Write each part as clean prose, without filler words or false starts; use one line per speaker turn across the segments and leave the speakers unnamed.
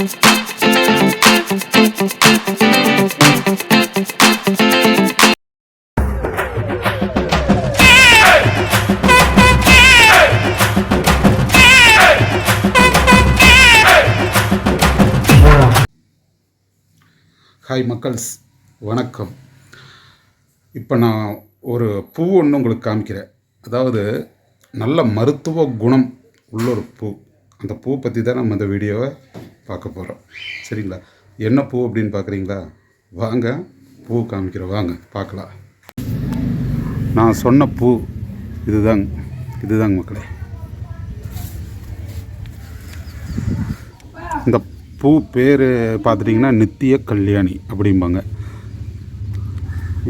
Hi மக்கள்ஸ், வணக்கம். இப்போ நான் ஒரு பூ ஒன்று உங்களுக்கு காமிக்கிறேன். அதாவது நல்ல மருத்துவ குணம் உள்ள ஒரு பூ. அந்த பூ பற்றி தான் நம்ம இந்த வீடியோவை பார்க்க போகிறோம். சரிங்களா? என்ன பூ அப்படின்னு பார்க்குறீங்களா? வாங்க பூ காமிக்கிறோம், வாங்க பார்க்கலாம். நான் சொன்ன பூ இதுதாங்க மக்களே. இந்த பூ பேர் பார்த்துட்டிங்கன்னா நித்திய கல்யாணி அப்படிம்பாங்க.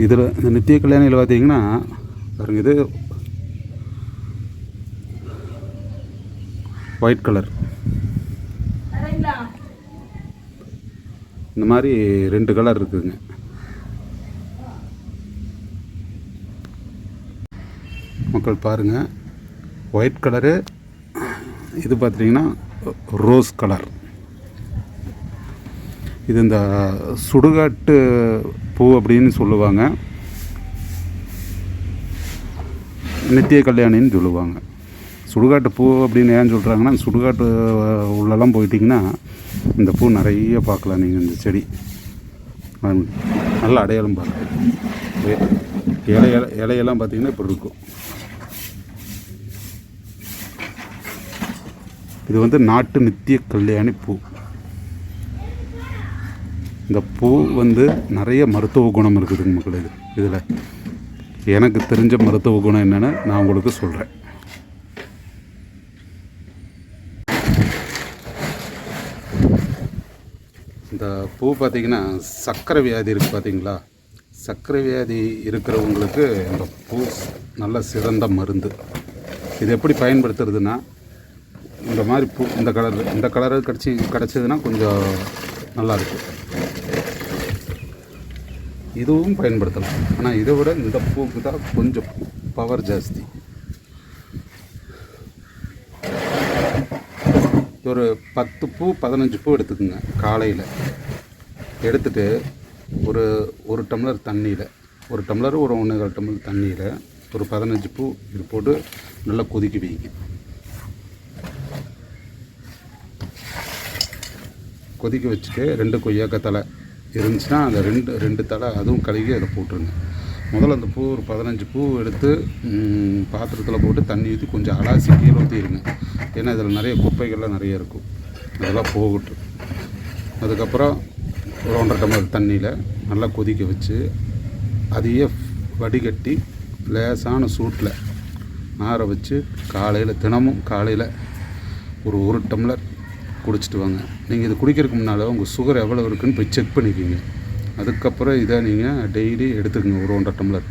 இதில் இந்த நித்திய கல்யாணியில் பார்த்தீங்கன்னா பாருங்க, இது ஒயிட் கலர். இந்த மாதிரி 2 கலர் இருக்குதுங்க. மக்கள் பாருங்கள், ஒயிட் கலரு, இது பார்த்துட்டிங்கன்னா ரோஸ் கலர். இது இந்த சுடுகாட்டு பூ அப்படின்னு சொல்லுவாங்க, நித்திய கல்யாணின்னு சொல்லுவாங்க. சுடுகாட்டு பூ அப்படின்னு ஏன் சொல்கிறாங்கன்னா, சுடுகாட்டு உள்ளெல்லாம் போயிட்டிங்கன்னா இந்த பூ நிறைய பார்க்கலாம் நீங்கள். இந்த செடி நல்ல அடையாளம் பாருங்கள். இலையெல்லாம் பார்த்திங்கன்னா இப்படி இருக்கும். இது வந்து நாட்டு நித்திய கல்யாணி பூ. இந்த பூ வந்து நிறைய மருத்துவ குணம் இருக்குதுங்க மக்கள். இதில் எனக்கு தெரிஞ்ச மருத்துவ குணம் என்னென்னு நான் உங்களுக்கு சொல்கிறேன். இந்த பூ பார்த்திங்கன்னா சர்க்கரை வியாதி இருக்குது பார்த்தீங்களா? சர்க்கரை வியாதி இருக்கிறவங்களுக்கு இந்த பூ நல்ல சிறந்த மருந்து. இது எப்படி பயன்படுத்துறதுன்னா, இந்த மாதிரி பூ இந்த கலரு கிடச்சிதுன்னா கொஞ்சம் நல்லாயிருக்கும். இதுவும் பயன்படுத்தலாம். ஆனால் இதை விட இந்த பூவுக்கு தான் கொஞ்சம் பவர் ஜாஸ்தி. ஒரு 10 பூ 15 பூ எடுத்துக்குங்க. காலையில் எடுத்துகிட்டு ஒரு டம்ளர் தண்ணியில், ஒரு டம்ளர் ஒரு 1.25 டம்ளர் தண்ணியில் ஒரு 15 பூ இது போட்டு நல்லா கொதிக்க வைங்க. கொதிக்க வச்சுட்டு 2 கொய்யாக்காய் தலை இருந்துச்சுன்னா அந்த ரெண்டு தலை அதுவும் கழுகி அதை போட்டுருங்க. முதல்ல அந்த பூ ஒரு 15 பூ எடுத்து பாத்திரத்தில் போட்டு தண்ணி ஊற்றி கொஞ்சம் அலாசி கீழே ஊற்றிடுங்க. ஏன்னா இதில் நிறைய குப்பைகள்லாம் நிறைய இருக்கும், அதெல்லாம் போகட்டும். அதுக்கப்புறம் ஒரு 1.5 டம்ளர் தண்ணியில் நல்லா கொதிக்க வச்சு அதையே வடிகட்டி லேசான சூட்டில் ஆற வச்சு தினமும் காலையில் ஒரு டம்ளர் குடிச்சிட்டு வாங்க. நீங்கள் இது குடிக்கிறதுக்கு முன்னால் உங்கள் சுகர் எவ்வளோ இருக்குதுன்னு போய் செக் பண்ணிக்கிங்க. அதுக்கப்புறம் இதை நீங்கள் டெய்லி எடுத்துக்கோங்க. ஒரு 1.5 டம்ளர்,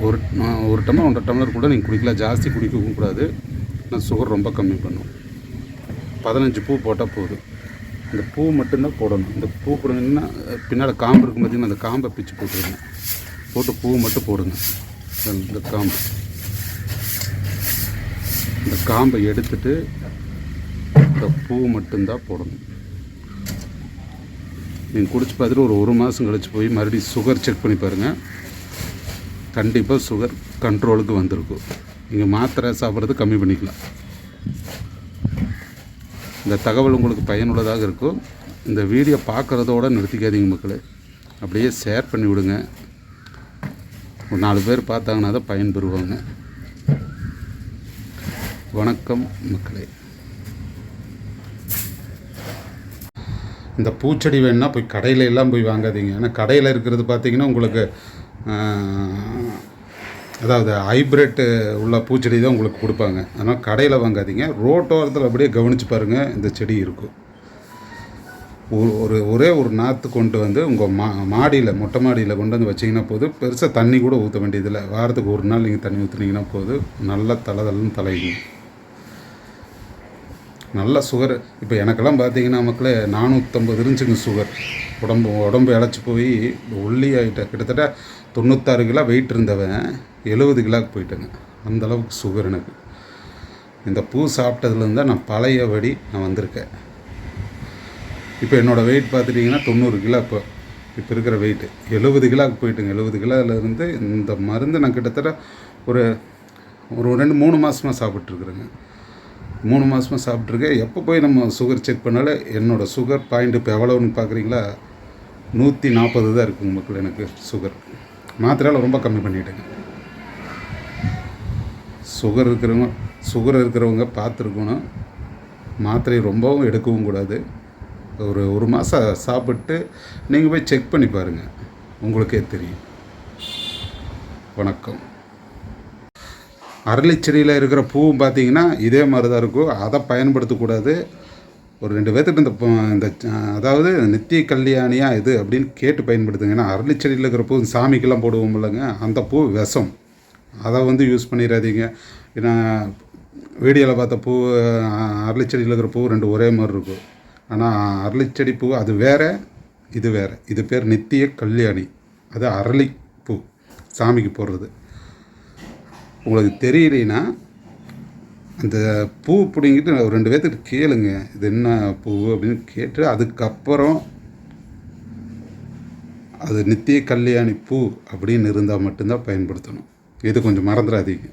ஒரு டம்ளர் 1.5 டம்ளர் கூட நீங்கள் குடிக்கலாம். ஜாஸ்தி குடிக்கவும் கூடாது, நான் சுகர் ரொம்ப கம்மி பண்ணும். 15 பூ போட்டால் போதும். இந்த பூ மட்டும்தான் போடணும். இந்த பூ போடுங்கன்னா பின்னால் காம்பு இருக்கும் பார்த்திங்கன்னா, அந்த காம்பை பிச்சு போட்டுருங்க. போட்டு பூ மட்டும் போடுங்க. இந்த காம்பை எடுத்துட்டு இந்த பூ மட்டும்தான் போடணும். நீங்கள் குடிச்சு பார்த்துட்டு ஒரு மாதம் கழிச்சு போய் மறுபடியும் சுகர் செக் பண்ணி பாருங்கள். கண்டிப்பாக சுகர் கண்ட்ரோலுக்கு வந்திருக்கும். நீங்கள் மாத்திரை சாப்பிட்றது கம்மி பண்ணிக்கலாம். இந்த தகவல் உங்களுக்கு பயனுள்ளதாக இருக்கும். இந்த வீடியோ பார்க்குறதோடு நிறுத்திக்காதீங்க மக்களே, அப்படியே ஷேர் பண்ணி விடுங்க. ஒரு 4 பேர் பார்த்தாங்கன்னா தான் பயன்பெறுவாங்க. வணக்கம் மக்களே. இந்த பூச்செடி வேணுன்னா போய் கடையில் எல்லாம் போய் வாங்காதீங்க. ஏன்னா கடையில் இருக்கிறது பார்த்திங்கன்னா உங்களுக்கு அதாவது ஹைப்ரிட் உள்ள பூச்செடி தான் உங்களுக்கு கொடுப்பாங்க. அதனால் கடையில் வாங்காதீங்க. ரோட்டோரத்தில் அப்படியே கவனித்து பாருங்கள், இந்த செடி இருக்கும். ஒரே ஒரு நாற்று கொண்டு வந்து உங்கள் மாடியில் மொட்டை மாடியில் கொண்டு வந்து வச்சிங்கன்னா போதும். பெருசாக தண்ணி கூட ஊற்ற வேண்டியதில்லை. வாரத்துக்கு ஒரு நாள் நீங்கள் தண்ணி ஊற்றுனீங்கன்னா போதும், நல்லா தலைன்னு தலையும். நல்ல சுகர். இப்போ எனக்கெல்லாம் பார்த்தீங்கன்னா மக்களே 450 இருந்துச்சுங்க சுகர். உடம்பு இழைச்சி போய் ஒல்லி ஆகிட்டேன். கிட்டத்தட்ட 96 கிலோ வெயிட் இருந்தவன் 70 கிலோவுக்கு போயிட்டேங்க. அந்தளவுக்கு சுகர் எனக்கு. இந்த பூ சாப்பிட்டதுலேருந்து தான் நான் பழையபடி நான் வந்திருக்கேன். இப்போ என்னோடய வெயிட் பார்த்துட்டிங்கன்னா 90 கிலோ. இப்போ இருக்கிற வெயிட்டு 70 கிலோவுக்கு போயிட்டுங்க. 70 கிலோவிலேருந்து இந்த மருந்து நான் கிட்டத்தட்ட ஒரு 2-3 மாதமாக சாப்பிட்ருக்குறேங்க. 3 மாதமாக சாப்பிட்ருக்கேன். எப்போ போய் நம்ம சுகர் செக் பண்ணாலும் என்னோடய சுகர் பாயிண்ட் இப்போ எவ்வளோன்னு பார்க்குறீங்களா? 140 தான் இருக்குங்க மக்கள். எனக்கு சுகர் மாத்திரையால் ரொம்ப கம்மி பண்ணிட்டேங்க. சுகர் இருக்கிறவங்க பார்த்துருக்கணும். மாத்திரை ரொம்பவும் எடுக்கவும் கூடாது. ஒரு மாதம் சாப்பிட்டு நீங்கள் போய் செக் பண்ணி பாருங்கள், உங்களுக்கே தெரியும். வணக்கம். அரளிச்செடியில் இருக்கிற பூவும் பார்த்தீங்கன்னா இதே மாதிரி தான் இருக்கும். அதை பயன்படுத்தக்கூடாது. ஒரு 2 பேர்த்துட்டு இந்த அதாவது நித்திய கல்யாணியாக இது அப்படின்னு கேட்டு பயன்படுத்துங்க. ஏன்னா அரளிச்செடியில் இருக்கிற பூ சாமிக்கெல்லாம் போடுவோம் இல்லைங்க, அந்த பூ விஷம். அதை யூஸ் பண்ணிடாதீங்க. ஏன்னா வீடியோவில் பார்த்த பூ அரளிச்செடியில் இருக்கிற பூ 2 ஒரே மாதிரி இருக்கும். ஆனால் அரளிச்செடி பூ அது வேறு, இது வேறு. இது பேர் நித்திய கல்யாணி. அது அரளி பூ சாமிக்கு போடுறது. உங்களுக்கு தெரியலைன்னா அந்த பூ பிடிங்கிட்டு 2 பேர்த்துக்கிட்ட கேளுங்க, இது என்ன பூ அப்படின்னு கேட்டு அதுக்கப்புறம் அது நித்திய கல்யாணி பூ அப்படின்னு இருந்தால் மட்டும்தான் பயன்படுத்தணும். இது கொஞ்சம் மறந்துடாதீங்க.